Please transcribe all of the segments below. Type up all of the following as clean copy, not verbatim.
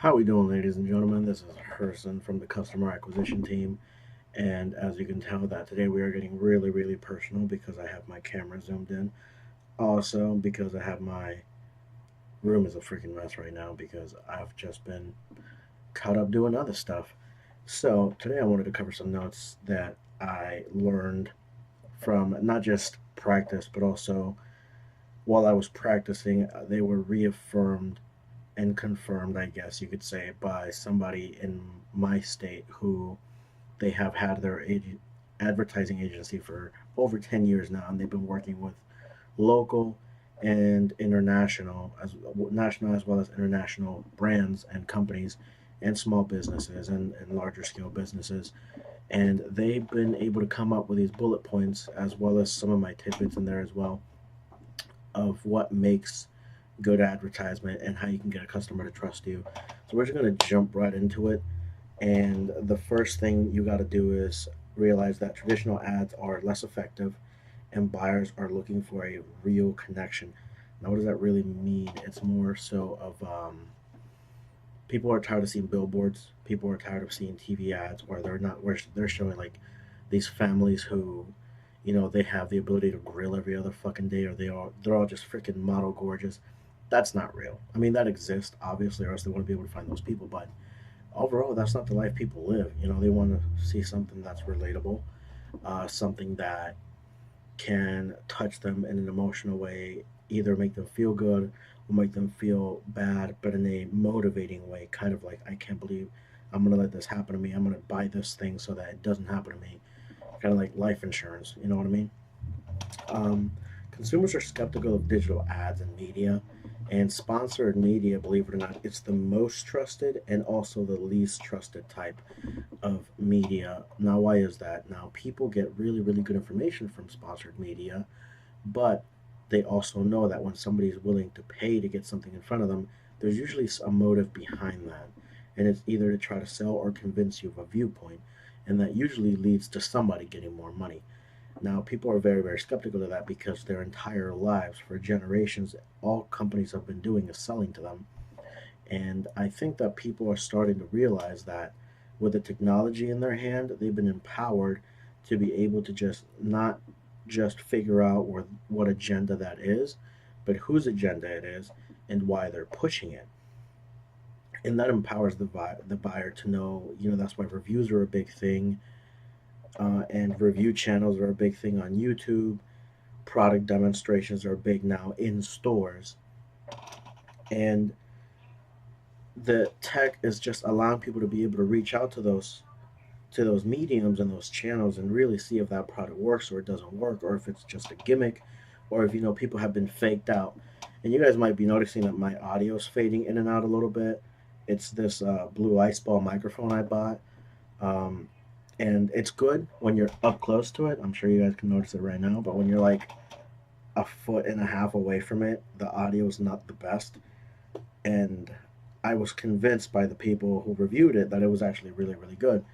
How we doing, ladies and gentlemen? This is Gerson from the customer acquisition team, and as you can tell, that today we are getting really, really personal because I have my camera zoomed in. Also, because I have my room is a freaking mess right now because I've just been caught up doing other stuff. So today I wanted to cover some notes that I learned from not just practice, but also while I was practicing, they were reaffirmed and confirmed, I guess you could say, by somebody in my state who they have had their advertising agency for over 10 years now, and they've been working with local and national as well as international brands and companies and small businesses and larger scale businesses. And they've been able to come up with these bullet points as well as some of my tidbits in there as well of what makes good advertisement and how you can get a customer to trust you. So we're just going to jump right into it. And the first thing you got to do is realize that traditional ads are less effective and buyers are looking for a real connection. Now, what does that really mean? It's more so of people are tired of seeing billboards. People are tired of seeing TV ads where they're showing like these families who, they have the ability to grill every other fucking day, or they're all just freaking model gorgeous. That's not real. I mean, that exists obviously, or else they want to be able to find those people. But overall, that's not the life people live. They want to see something that's relatable, something that can touch them in an emotional way, either make them feel good or make them feel bad, but in a motivating way, kind of like, I can't believe I'm going to let this happen to me. I'm going to buy this thing so that it doesn't happen to me. Kind of like life insurance, you know what I mean? Um, Consumers are skeptical of digital ads and media, and sponsored media, believe it or not, it's the most trusted and also the least trusted type of media. Now, why is that? Now, people get really, really good information from sponsored media, but they also know that when somebody is willing to pay to get something in front of them, there's usually a motive behind that. And it's either to try to sell or convince you of a viewpoint. And that usually leads to somebody getting more money. Now, people are very, very skeptical of that because their entire lives, for generations, all companies have been doing is selling to them. And I think that people are starting to realize that with the technology in their hand, they've been empowered to be able to just not just figure out what agenda that is, but whose agenda it is and why they're pushing it. And that empowers the buyer to know, that's why reviews are a big thing, and review channels are a big thing on YouTube. Product demonstrations are big now in stores. And the tech is just allowing people to be able to reach out to those mediums and those channels and really see if that product works or it doesn't work, or if it's just a gimmick, or if people have been faked out. And you guys might be noticing that my audio is fading in and out a little bit. It's this blue ice ball microphone I bought, um, and it's good when you're up close to it. I'm sure you guys can notice it right now, but when you're like a foot and a half away from it, the audio is not the best. And I was convinced by the people who reviewed it that it was actually really, really good.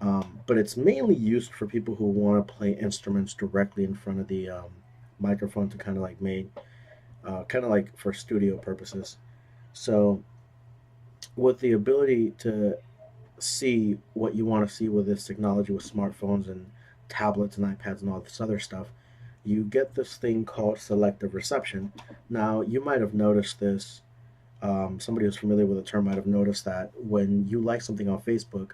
But it's mainly used for people who want to play instruments directly in front of the microphone to kind of like for studio purposes. So, with the ability to see what you want to see with this technology with smartphones and tablets and iPads and all this other stuff, you get this thing called selective reception. Now, you might have noticed this. Somebody who's familiar with the term might have noticed that when you like something on Facebook,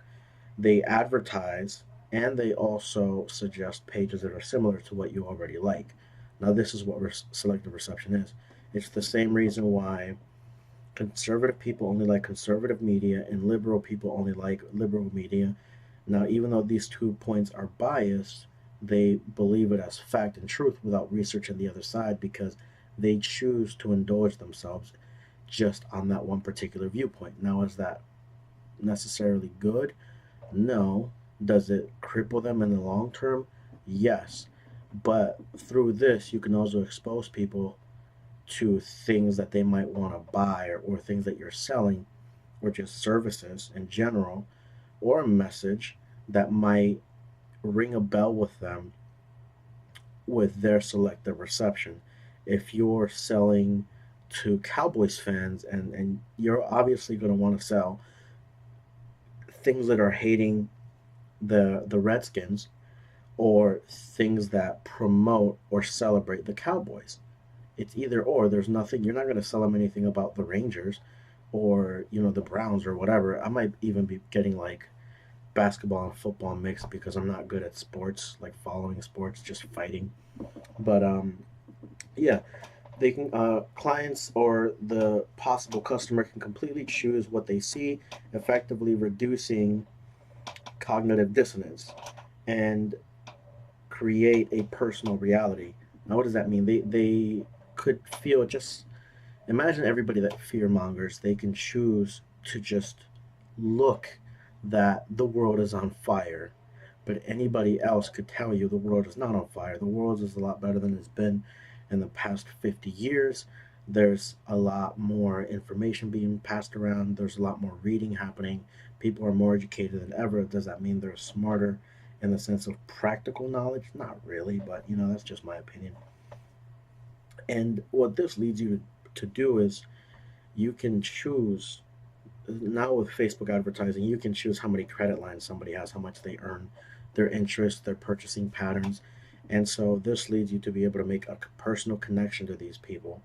they advertise and they also suggest pages that are similar to what you already like. Now, this is what selective reception is. It's the same reason why conservative people only like conservative media and liberal people only like liberal media. Now, even though these 2 points are biased, they believe it as fact and truth without researching the other side because they choose to indulge themselves just on that one particular viewpoint. Now, is that necessarily good? No. Does it cripple them in the long term? Yes. But through this, you can also expose people to things that they might want to buy, or things that you're selling, or just services in general, or a message that might ring a bell with them with their selective reception. If you're selling to Cowboys fans, and you're obviously going to want to sell things that are hating the Redskins, or things that promote or celebrate the Cowboys. It's either or. There's nothing. You're not going to sell them anything about the Rangers, or the Browns or whatever. I might even be getting like basketball and football mixed because I'm not good at sports, like following sports, just fighting. But yeah, they can clients or the possible customer can completely choose what they see, effectively reducing cognitive dissonance and create a personal reality. Now, what does that mean? They could feel just imagine everybody that fear mongers. They can choose to just look that the world is on fire, but anybody else could tell you the world is not on fire. The world is a lot better than it's been in the past 50 years. There's a lot more information being passed around. There's a lot more reading happening. People are more educated than ever. Does that mean they're smarter in the sense of practical knowledge? Not really, but that's just my opinion. And what this leads you to do is you can choose now with Facebook advertising, you can choose how many credit lines somebody has, how much they earn, their interest, their purchasing patterns. And so this leads you to be able to make a personal connection to these people.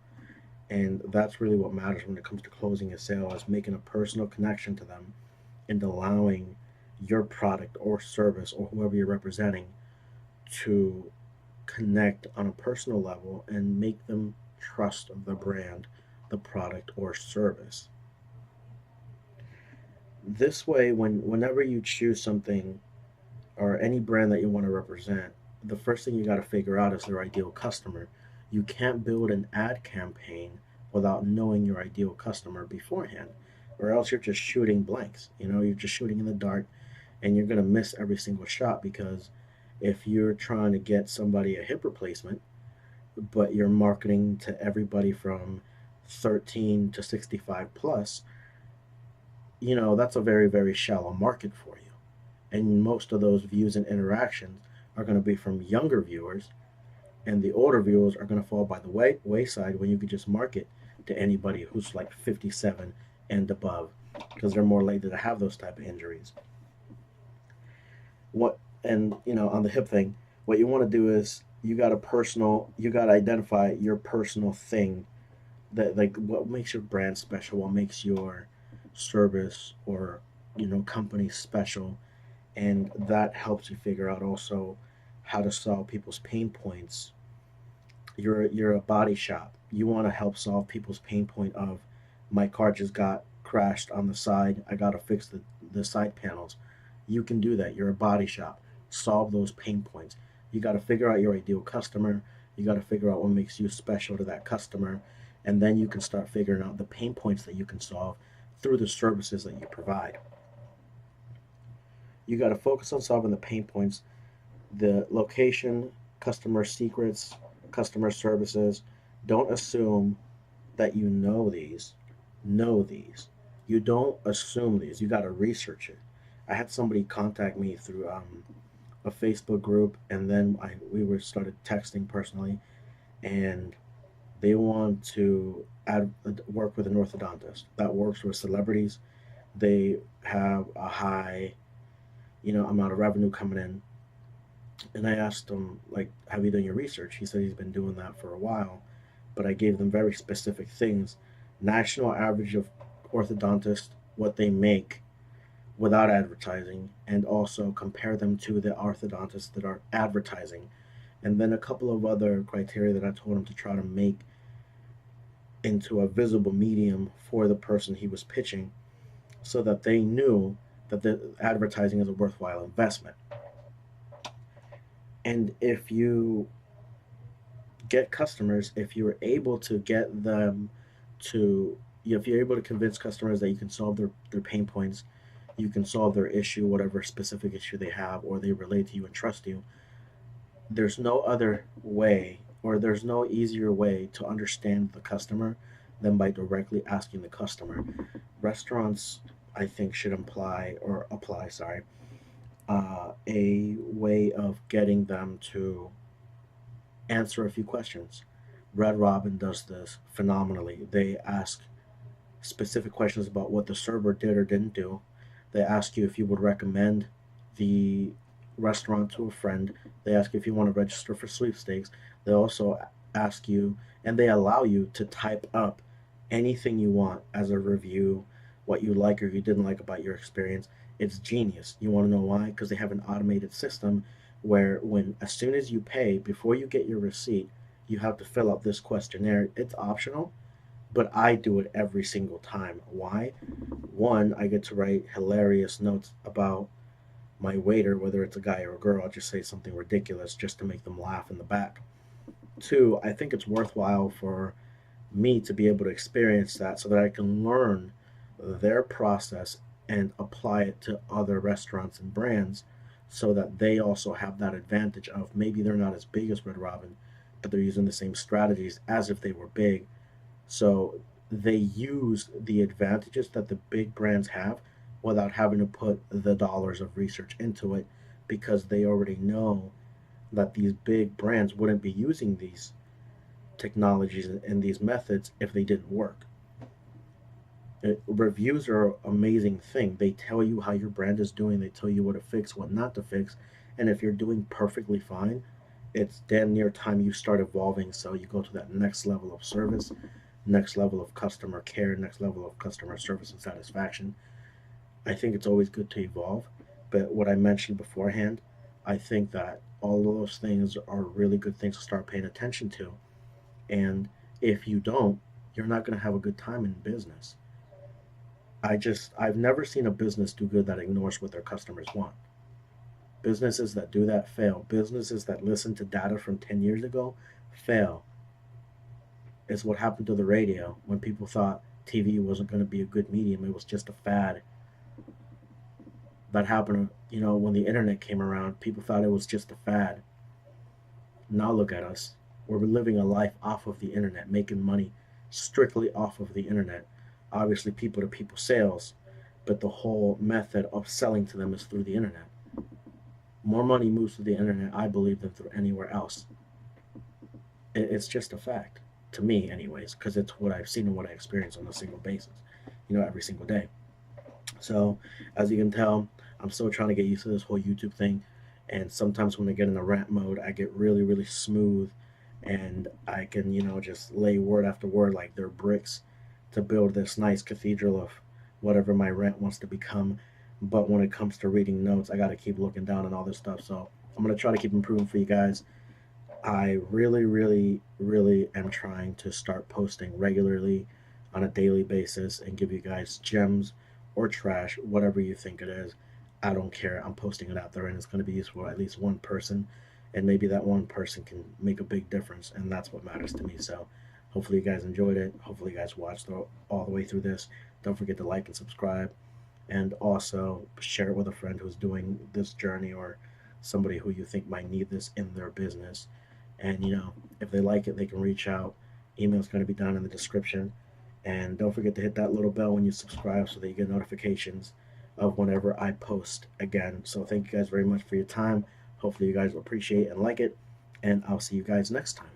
And that's really what matters when it comes to closing a sale, is making a personal connection to them and allowing your product or service or whoever you're representing to connect on a personal level and make them trust the brand, the product or service. This way, whenever you choose something or any brand that you want to represent, the first thing you got to figure out is their ideal customer. You can't build an ad campaign without knowing your ideal customer beforehand, or else you're just shooting blanks. You're just shooting in the dark, and you're going to miss every single shot, because if you're trying to get somebody a hip replacement, but you're marketing to everybody from 13 to 65 plus, that's a very, very shallow market for you. And most of those views and interactions are going to be from younger viewers, and the older viewers are going to fall by the wayside when you could just market to anybody who's like 57 and above, because they're more likely to have those type of injuries. What and on the hip thing, what you want to do is you got to identify your personal thing, that like what makes your brand special, what makes your service or company special, and that helps you figure out also how to solve people's pain points. You're a body shop. You want to help solve people's pain point of, my car just got crashed on the side. I got to fix the side panels. You can do that. You're a body shop. Solve those pain points. You got to figure out your ideal customer. You got to figure out what makes you special to that customer, and then you can start figuring out the pain points that you can solve through the services that you provide. You got to focus on solving the pain points, the location, customer secrets, customer services. Don't assume that you know these. Know these. You don't assume these. You got to research it. I had somebody contact me through a Facebook group, and then we were started texting personally, and they want to work with an orthodontist that works with celebrities. They have a high amount of revenue coming in. And I asked him, like, have you done your research? He said he's been doing that for a while, but I gave them very specific things. National average of orthodontists, what they make without advertising, and also compare them to the orthodontists that are advertising. And then a couple of other criteria that I told him to try to make into a visible medium for the person he was pitching, so that they knew that the advertising is a worthwhile investment. And if you get customers, if you're able to get them to, if you're able to convince customers that you can solve their pain points, you can solve their issue, whatever specific issue they have, or they relate to you and trust you, there's no other way, or there's no easier way to understand the customer than by directly asking the customer. Restaurants, I think, should apply, sorry, a way of getting them to answer a few questions. Red Robin does this phenomenally. They ask specific questions about what the server did or didn't do. They ask you if you would recommend the restaurant to a friend. They ask you if you want to register for sweepstakes. They also ask you, and they allow you to type up anything you want as a review, what you like or you didn't like about your experience. It's genius. You want to know why? Because they have an automated system where as soon as you pay, before you get your receipt, you have to fill out this questionnaire. It's optional, but I do it every single time. Why? One, I get to write hilarious notes about my waiter, whether it's a guy or a girl. I'll just say something ridiculous just to make them laugh in the back. Two, I think it's worthwhile for me to be able to experience that so that I can learn their process and apply it to other restaurants and brands so that they also have that advantage of maybe they're not as big as Red Robin, but they're using the same strategies as if they were big. So they use the advantages that the big brands have without having to put the dollars of research into it because they already know that these big brands wouldn't be using these technologies and these methods if they didn't work. Reviews are an amazing thing. They tell you how your brand is doing, they tell you what to fix, what not to fix. And if you're doing perfectly fine, it's damn near time you start evolving so you go to that next level of service, next level of customer care, next level of customer service and satisfaction. I think it's always good to evolve. But what I mentioned beforehand, I think that all of those things are really good things to start paying attention to. And if you don't, you're not going to have a good time in business. I've never seen a business do good that ignores what their customers want. Businesses that do that fail. Businesses that listen to data from 10 years ago fail. It's what happened to the radio when people thought TV wasn't going to be a good medium. It was just a fad. That happened, when the internet came around. People thought it was just a fad. Now look at us. We're living a life off of the internet, making money strictly off of the internet. Obviously, people to people sales, but the whole method of selling to them is through the internet. More money moves through the internet, I believe, than through anywhere else. It's just a fact, to me, anyways, because it's what I've seen and what I experience on a single basis, every single day. So, as you can tell, I'm still trying to get used to this whole YouTube thing. And sometimes when I get in a rant mode, I get really, really smooth and I can, just lay word after word like they're bricks to build this nice cathedral of whatever my rant wants to become. But when it comes to reading notes, I got to keep looking down and all this stuff. So I'm going to try to keep improving for you guys. I really, really, really am trying to start posting regularly on a daily basis and give you guys gems or trash, whatever you think it is. I don't care. I'm posting it out there and it's going to be useful for at least one person. And maybe that one person can make a big difference. And that's what matters to me. So hopefully you guys enjoyed it. Hopefully you guys watched all the way through this. Don't forget to like and subscribe. And also share it with a friend who's doing this journey or somebody who you think might need this in their business. And if they like it, they can reach out. Email's going to be down in the description. And don't forget to hit that little bell when you subscribe so that you get notifications of whenever I post again. So thank you guys very much for your time. Hopefully you guys will appreciate and like it. And I'll see you guys next time.